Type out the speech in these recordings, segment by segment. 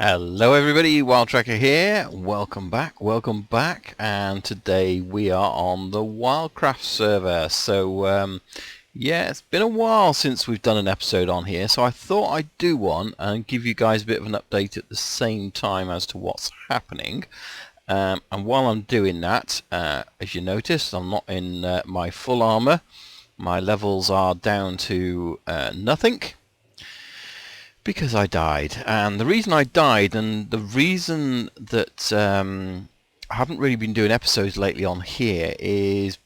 Hello everybody, Wildtracker here. Welcome back, and today we are on the Wildcraft server. So yeah, it's been a while since we've done an episode on here, so I thought I'd do one and give you guys a bit of an update at the same time as to what's happening. And while I'm doing that, as you notice, I'm not in my full armor. My levels are down to nothing, because I died. And the reason I died, and the reason that I haven't really been doing episodes lately on here, is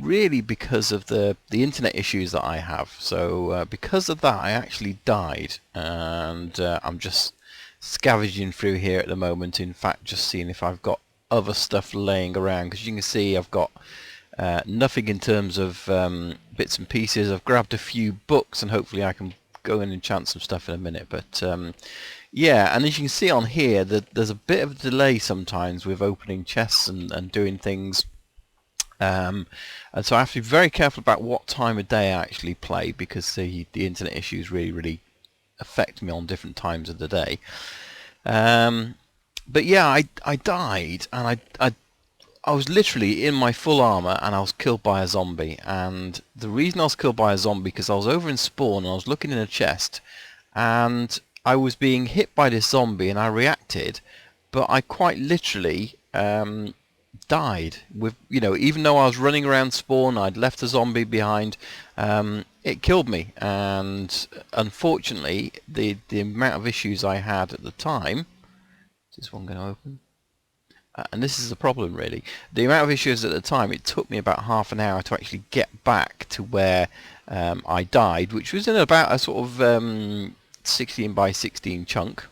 really because of the internet issues that I have. So because of that, I actually died, and I'm just scavenging through here at the moment. In fact, just seeing if I've got other stuff laying around, because you can see I've got nothing in terms of bits and pieces. I've grabbed a few books, and hopefully I can go in and enchant some stuff in a minute. But yeah, and as you can see on here, there's a bit of a delay sometimes with opening chests and doing things. And so I have to be very careful about what time of day I actually play, because the internet issues really affect me on different times of the day. But yeah, I died, and I was literally in my full armor, and I was killed by a zombie. And the reason I was killed by a zombie, because I was over in spawn and I was looking in a chest, and I was being hit by this zombie, and I reacted, but I quite literally died. With, you know, even though I was running around spawn, I'd left a zombie behind. It killed me, and unfortunately, the amount of issues I had at the time. Is this one going to open? And this is the problem, really. The amount of issues at the time, it took me about half an hour to actually get back to where I died, which was in about a sort of 16 by 16 chunk.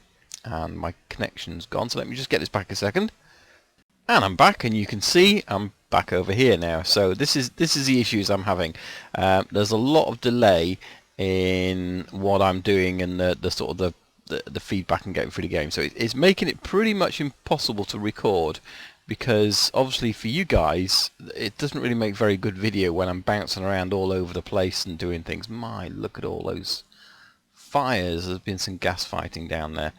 And my connection's gone, so let me just get this back a second. And I'm back, and you can see I'm back over here now. So this is the issues I'm having. There's a lot of delay in what I'm doing, and the sort of the feedback and getting through the game, so it's making it pretty much impossible to record, because obviously for you guys it doesn't really make very good video when I'm bouncing around all over the place and doing things. My, look at all those fires. There's been some gas fighting down there.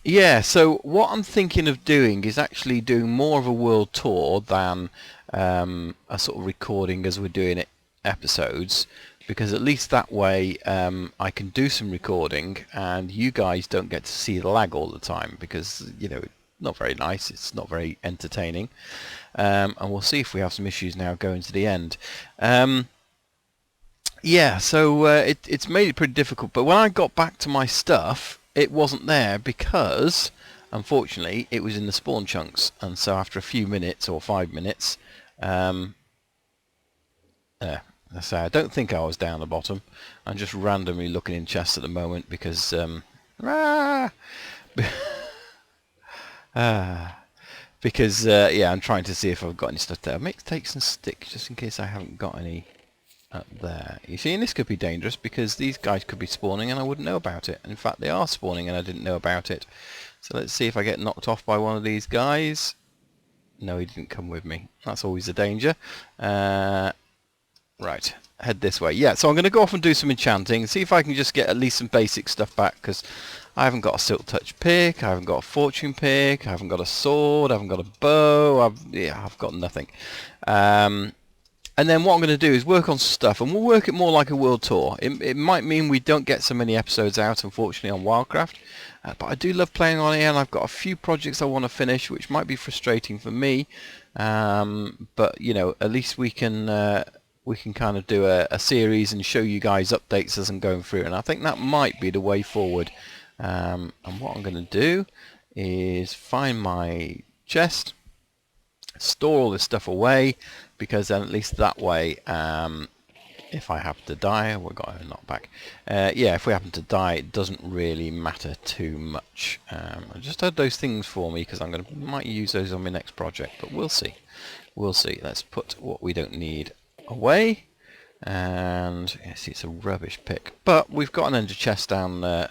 Yeah, so what I'm thinking of doing is actually doing more of a world tour than a sort of recording as we're doing it episodes, because at least that way I can do some recording and you guys don't get to see the lag all the time, because, you know, it's not very nice, it's not very entertaining. And we'll see if we have some issues now going to the end. Yeah, so it's made it pretty difficult, but when I got back to my stuff, it wasn't there, because unfortunately it was in the spawn chunks. And so after a few minutes, or 5 minutes, so I don't think I was down the bottom. I'm just randomly looking in chests at the moment, because yeah, I'm trying to see if I've got any stuff there. I may take some sticks just in case I haven't got any up there. You see, and this could be dangerous, because these guys could be spawning and I wouldn't know about it. In fact, they are spawning and I didn't know about it. So let's see if I get knocked off by one of these guys. No, he didn't come with me. That's always a danger. Right, head this way. Yeah, so I'm going to go off and do some enchanting, see if I can just get at least some basic stuff back, because I haven't got a silk touch pick, I haven't got a fortune pick, I haven't got a sword, I haven't got a bow, I've got nothing. And then what I'm going to do is work on stuff, and we'll work it more like a world tour. It might mean we don't get so many episodes out, unfortunately, on Wildcraft, but I do love playing on here, and I've got a few projects I want to finish, which might be frustrating for me, but, you know, at least we can kind of do a series and show you guys updates as I'm going through, and I think that might be the way forward. And what I'm going to do is find my chest, store all this stuff away, because then at least that way, if I happen to die, we've got a knockback. Yeah, if we happen to die, it doesn't really matter too much. I just had those things for me, because might use those on my next project, but we'll see. We'll see. Let's put what we don't need away, and yes, it's a rubbish pick, but we've got an ender chest down the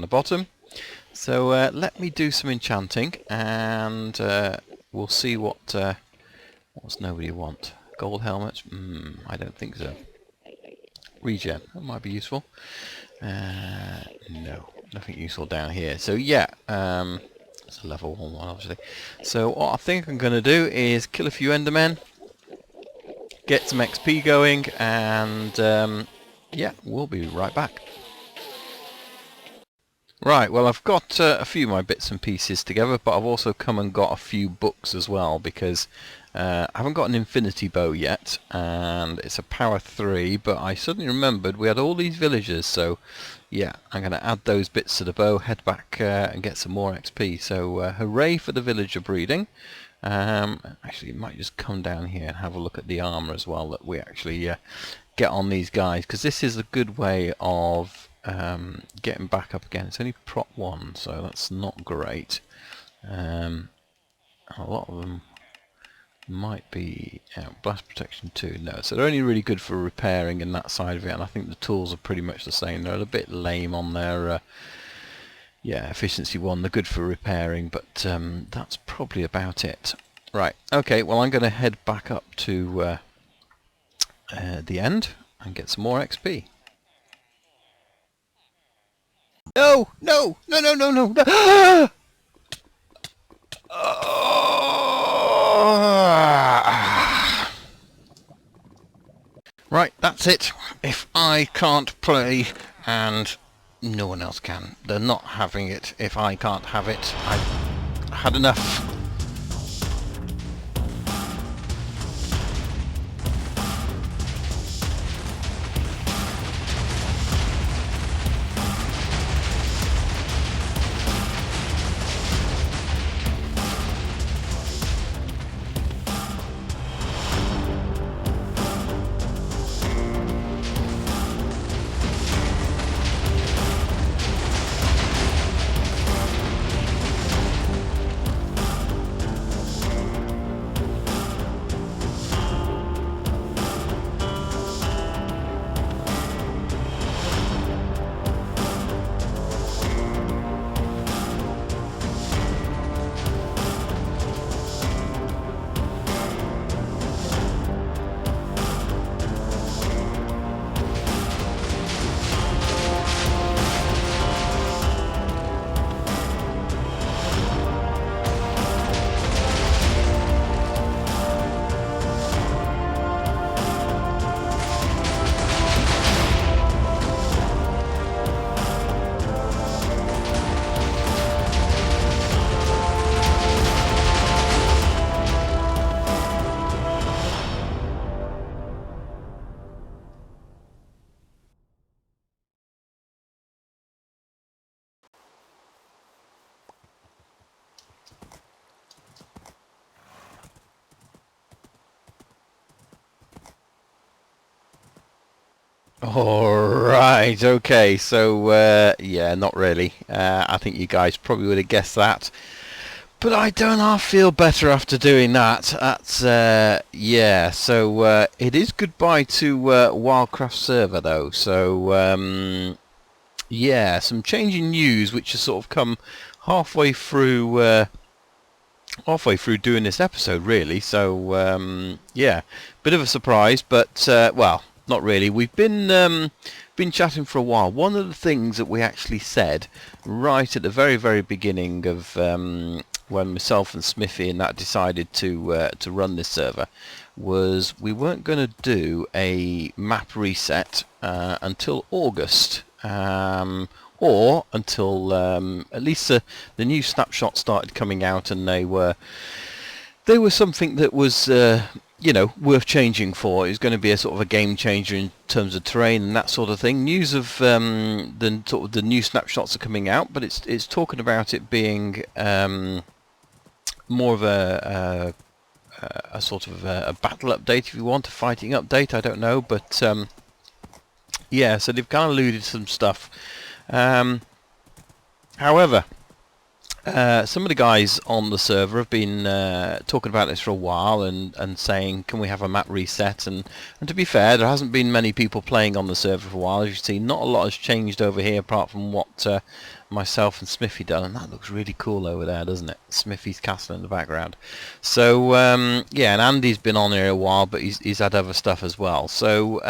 bottom. So let me do some enchanting, and we'll see what's nobody want. Gold helmets? I don't think so. Regen, that might be useful. No. nothing useful down here. So yeah, it's a level 1 one obviously. So what I think I'm going to do is kill a few Endermen, get some XP going, and yeah, we'll be right back. Right, well I've got a few of my bits and pieces together, but I've also come and got a few books as well, because I haven't got an infinity bow yet, and it's a power 3, but I suddenly remembered we had all these villagers, so yeah, I'm going to add those bits to the bow, head back and get some more XP. So hooray for the villager breeding. Actually, it might just come down here and have a look at the armour as well, that we actually get on these guys, because this is a good way of getting back up again. It's only prop 1, so that's not great. A lot of them might be blast protection 2. No, so they're only really good for repairing and that side of it, and I think the tools are pretty much the same. They're a bit lame on their yeah, efficiency 1. They're good for repairing, but that's probably about it. Right, okay, well I'm going to head back up to the end and get some more XP. No, no, no, no, no, no, no. Right, that's it. If I can't play and no one else can, they're not having it. If I can't have it, I've had enough. Alright, okay, so yeah, not really. I think you guys probably would have guessed that. But I don't half feel better after doing that. That's, yeah, so it is goodbye to Wildcraft server though. So, yeah, some changing news which has sort of come halfway through doing this episode really. So, yeah, bit of a surprise, but, well, not really. We've been chatting for a while. One of the things that we actually said right at the very, very beginning of when myself and Smithy and that decided to run this server was we weren't going to do a map reset until August, or until at least the new snapshots started coming out, and they were something that was you know, worth changing for. It's going to be a sort of a game changer in terms of terrain and that sort of thing. News of the sort of the new snapshots are coming out, but it's talking about it being more of a sort of a battle update, if you want, a fighting update. I don't know, but yeah. So they've kind of alluded to some stuff. However, some of the guys on the server have been talking about this for a while and saying, can we have a map reset? And to be fair, there hasn't been many people playing on the server for a while. As you see, not a lot has changed over here apart from what myself and Smithy done, and that looks really cool over there, doesn't it? Smithy's castle in the background. So yeah, and Andy's been on here a while, but he's had other stuff as well. So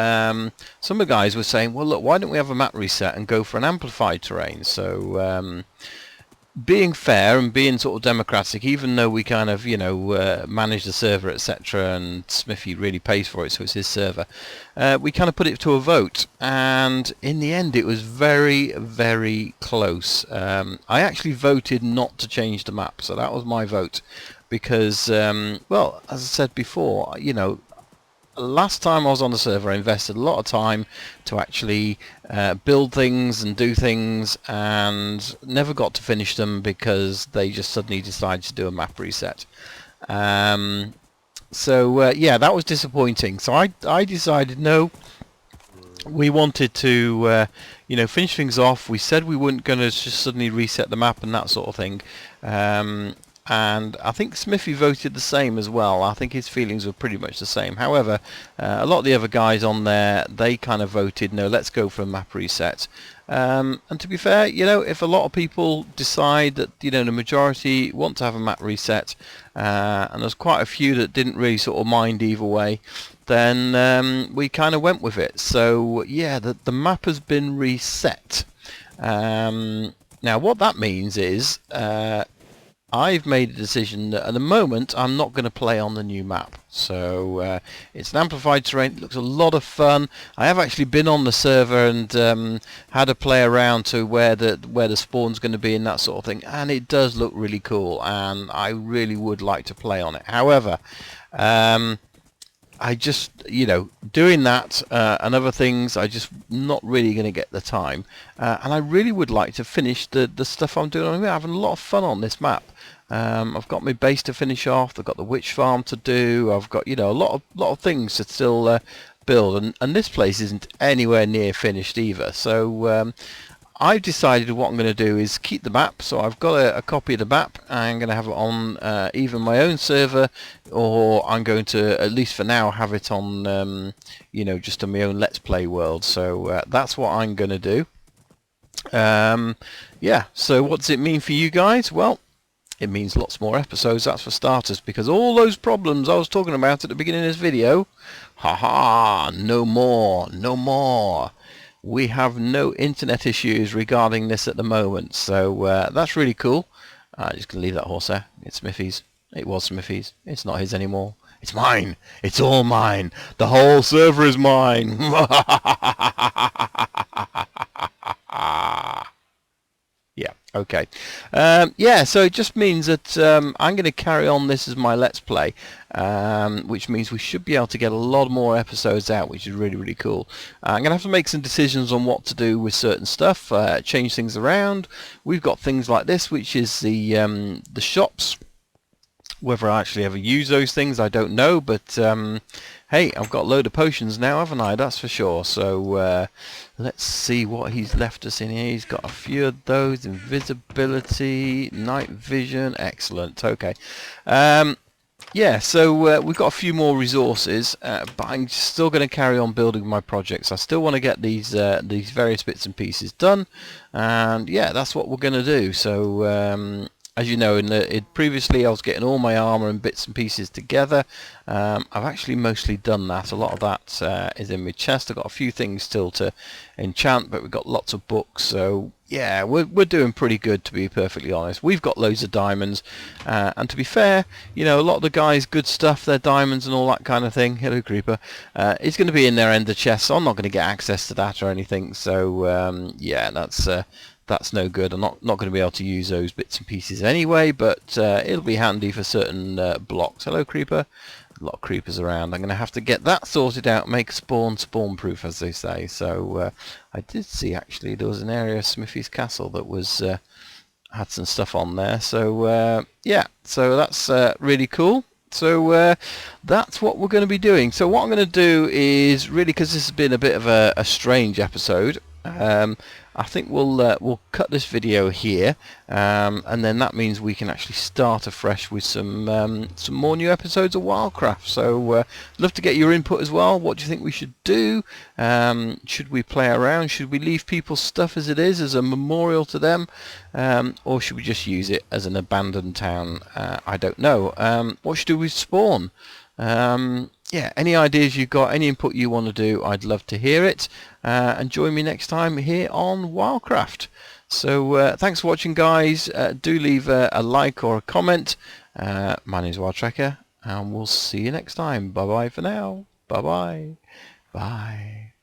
some of the guys were saying, well, look, why don't we have a map reset and go for an amplified terrain? So being fair and being sort of democratic, even though we kind of, you know, manage the server, etc., and Smithy really pays for it, so it's his server, we kind of put it to a vote, and in the end it was very, very close. I actually voted not to change the map, so that was my vote, because, well, as I said before, you know, last time I was on the server, I invested a lot of time to actually build things and do things, and never got to finish them because they just suddenly decided to do a map reset. So yeah, that was disappointing. So I decided, no, we wanted to you know, finish things off. We said we weren't going to just suddenly reset the map and that sort of thing. And I think Smithy voted the same as well. I think his feelings were pretty much the same. However, a lot of the other guys on there, they kind of voted, no, let's go for a map reset. And to be fair, you know, if a lot of people decide that, you know, the majority want to have a map reset, and there's quite a few that didn't really sort of mind either way, then we kind of went with it. So yeah, the map has been reset. Now what that means is I've made a decision that at the moment I'm not going to play on the new map. So it's an amplified terrain. It looks a lot of fun. I have actually been on the server and had a play around to where the spawn's going to be and that sort of thing, and it does look really cool, and I really would like to play on it. However, I just, you know, doing that and other things, I just not really going to get the time, and I really would like to finish the stuff I'm doing. I'm having a lot of fun on this map. I've got my base to finish off. I've got the witch farm to do. I've got, you know, a lot of things to still build, and this place isn't anywhere near finished either. So I've decided what I'm going to do is keep the map. So I've got a copy of the map. I'm going to have it on either my own server, or I'm going to, at least for now, have it on you know, just on my own Let's Play world. So that's what I'm going to do. Yeah, so what does it mean for you guys? Well, it means lots more episodes, that's for starters, because all those problems I was talking about at the beginning of this video, haha, no more, no more. We have no internet issues regarding this at the moment, so that's really cool. I'm just going to leave that horse there. It's Smithy's. It was Smithy's. It's not his anymore. It's mine. It's all mine. The whole server is mine. Yeah, okay. Yeah, so it just means that I'm going to carry on this as my Let's Play, which means we should be able to get a lot more episodes out, which is really, really cool. I'm going to have to make some decisions on what to do with certain stuff, change things around. We've got things like this, which is the shops. Whether I actually ever use those things, I don't know, but hey, I've got a load of potions now, haven't I? That's for sure. So let's see what he's left us in here. He's got a few of those. Invisibility, night vision, excellent. Okay. Yeah, so we've got a few more resources, but I'm still going to carry on building my projects. I still want to get these various bits and pieces done, and yeah, that's what we're going to do. So as you know, previously I was getting all my armor and bits and pieces together. I've actually mostly done that. A lot of that is in my chest. I've got a few things still to enchant, but we've got lots of books. So yeah, we're doing pretty good, to be perfectly honest. We've got loads of diamonds, and to be fair, you know, a lot of the guys' good stuff, their diamonds and all that kind of thing. Hello, Creeper. It's going to be in their ender chest, so I'm not going to get access to that or anything. So yeah, that's no good. I'm not going to be able to use those bits and pieces anyway, but it'll be handy for certain blocks. Hello, Creeper. A lot of creepers around. I'm going to have to get that sorted out, make spawn proof, as they say. So I did see, actually, there was an area of Smithy's castle that was had some stuff on there. So yeah, so that's really cool. So that's what we're going to be doing. So what I'm going to do is, really, because this has been a bit of a strange episode, I'm I think we'll cut this video here, and then that means we can actually start afresh with some more new episodes of Wildcraft. So love to get your input as well. What do you think we should do? Should we play around? Should we leave people's stuff as it is, as a memorial to them, or should we just use it as an abandoned town? I don't know. What should we spawn? Yeah, any ideas you've got, any input you want to do, I'd love to hear it. And join me next time here on Wildcraft. So thanks for watching, guys. Do leave a like or a comment. My name's Wildtracker, and we'll see you next time. Bye bye for now. Bye bye. Bye.